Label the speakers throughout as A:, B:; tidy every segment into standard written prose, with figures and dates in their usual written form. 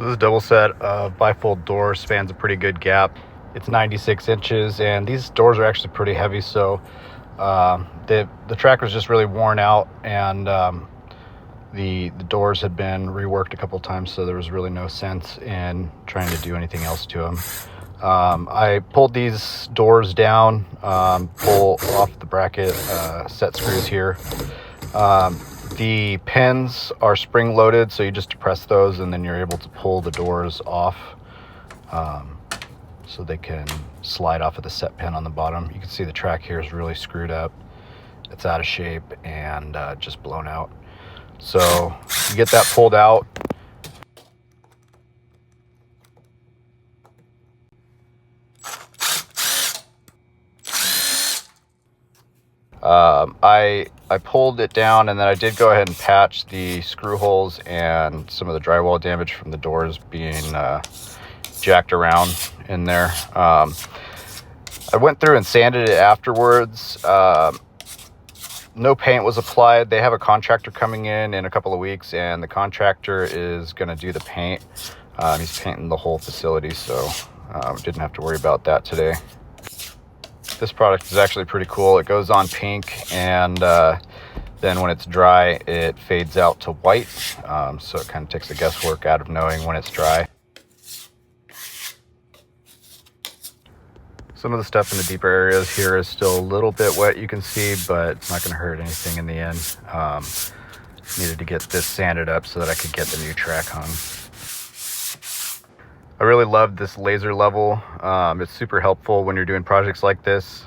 A: So this double set of bifold doors spans a pretty good gap. It's 96 inches, and these doors are actually pretty heavy, so the track was just really worn out, and the doors had been reworked a couple times, so there was really no sense in trying to do anything else to them. I pulled these doors down, pull off the bracket set screws here. The pins are spring loaded, so you just depress those and then you're able to pull the doors off, so they can slide off of the set pin on the bottom. You can see the track here is really screwed up. It's out of shape and just blown out. So you get that pulled out. I pulled it down, and then I did go ahead and patch the screw holes and some of the drywall damage from the doors being jacked around in there. I went through and sanded it afterwards. No paint was applied. They have a contractor coming in a couple of weeks, and the contractor is going to do the paint. He's painting the whole facility, so didn't have to worry about that today. This product is actually pretty cool. It goes on pink, and then when it's dry, it fades out to white. So it kind of takes the guesswork out of knowing when it's dry. Some of the stuff in the deeper areas here is still a little bit wet, you can see, but it's not going to hurt anything in the end. Needed to get this sanded up so that I could get the new track hung. I really love this laser level. It's super helpful when you're doing projects like this.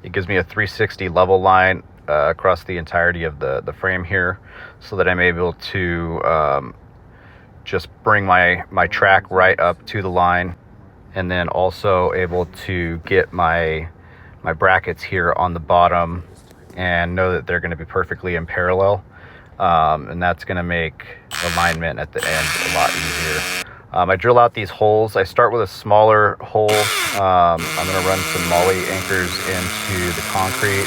A: It gives me a 360 level line across the entirety of the frame here, so that I'm able to just bring my track right up to the line, and then also able to get my brackets here on the bottom and know that they're going to be perfectly in parallel. And that's going to make alignment at the end a lot easier. I drill out these holes. I start with a smaller hole. I'm going to run some molly anchors into the concrete.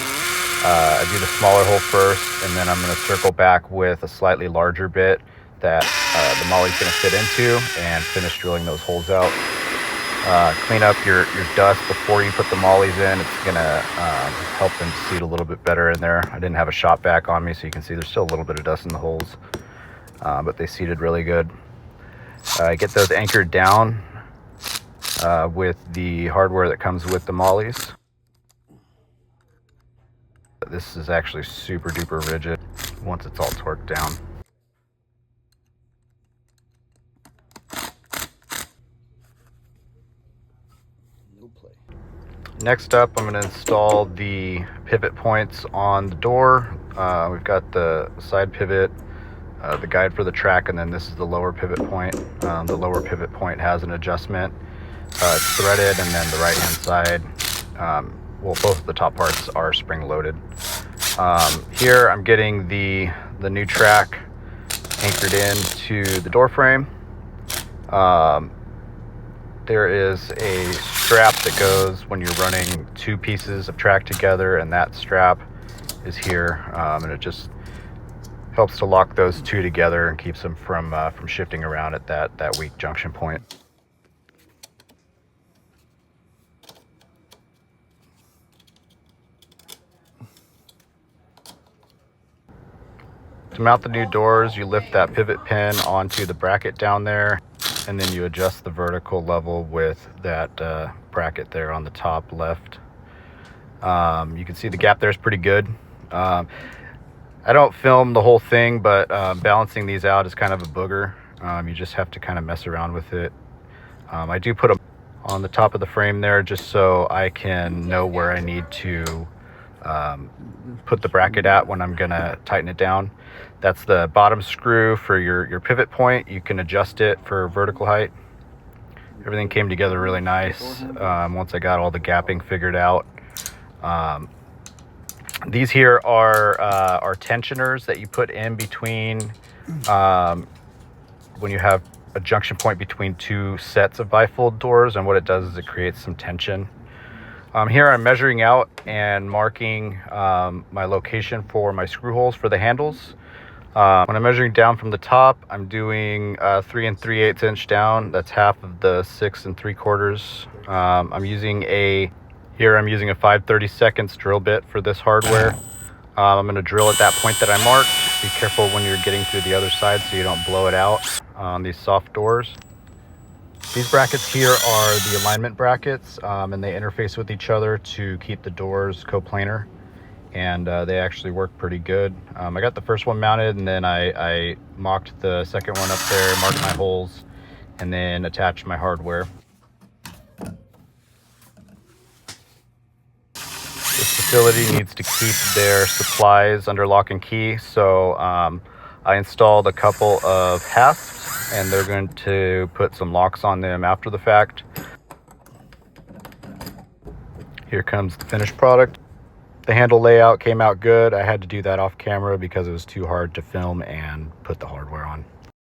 A: I do the smaller hole first, and then I'm going to circle back with a slightly larger bit that the molly's going to fit into, and finish drilling those holes out. Clean up your dust before you put the mollies in. It's going to help them seat a little bit better in there. I didn't have a shop vac on me, so you can see there's still a little bit of dust in the holes, but they seated really good. Get those anchored down with the hardware that comes with the mollies. This is actually super duper rigid once it's all torqued down. Next up, I'm going to install the pivot points on the door. We've got the side pivot, the guide for the track, and then this is the lower pivot point. The lower pivot point has an adjustment. It's threaded, and then the right hand side, well, both of the top parts are spring loaded. Here I'm getting the new track anchored into the door frame. There is a strap that goes when you're running two pieces of track together, and that strap is here, and it just helps to lock those two together and keeps them from shifting around at that weak junction point. To mount the new doors, you lift that pivot pin onto the bracket down there, and then you adjust the vertical level with that bracket there on the top left. You can see the gap there is pretty good. I don't film the whole thing, but balancing these out is kind of a booger. You just have to kind of mess around with it. I do put them on the top of the frame there just so I can know where I need to put the bracket at when I'm gonna tighten it down. That's the bottom screw for your pivot point. You can adjust it for vertical height. Everything came together really nice once I got all the gapping figured out. These here are tensioners that you put in between when you have a junction point between two sets of bifold doors, and what it does is it creates some tension. Here I'm measuring out and marking my location for my screw holes for the handles. When I'm measuring down from the top, I'm doing 3 3/8 inch down. That's half of the 6 3/4. I'm using a 5/32 drill bit for this hardware. I'm going to drill at that point that I marked. Be careful when you're getting through the other side so you don't blow it out on these soft doors. These brackets here are the alignment brackets, and they interface with each other to keep the doors coplanar, and they actually work pretty good. I got the first one mounted, and then I mocked the second one up there, marked my holes, and then attached my hardware. This facility needs to keep their supplies under lock and key, so I installed a couple of hasps, and they're going to put some locks on them after the fact. Here comes the finished product. The handle layout came out good. I had to do that off camera because it was too hard to film and put the hardware on.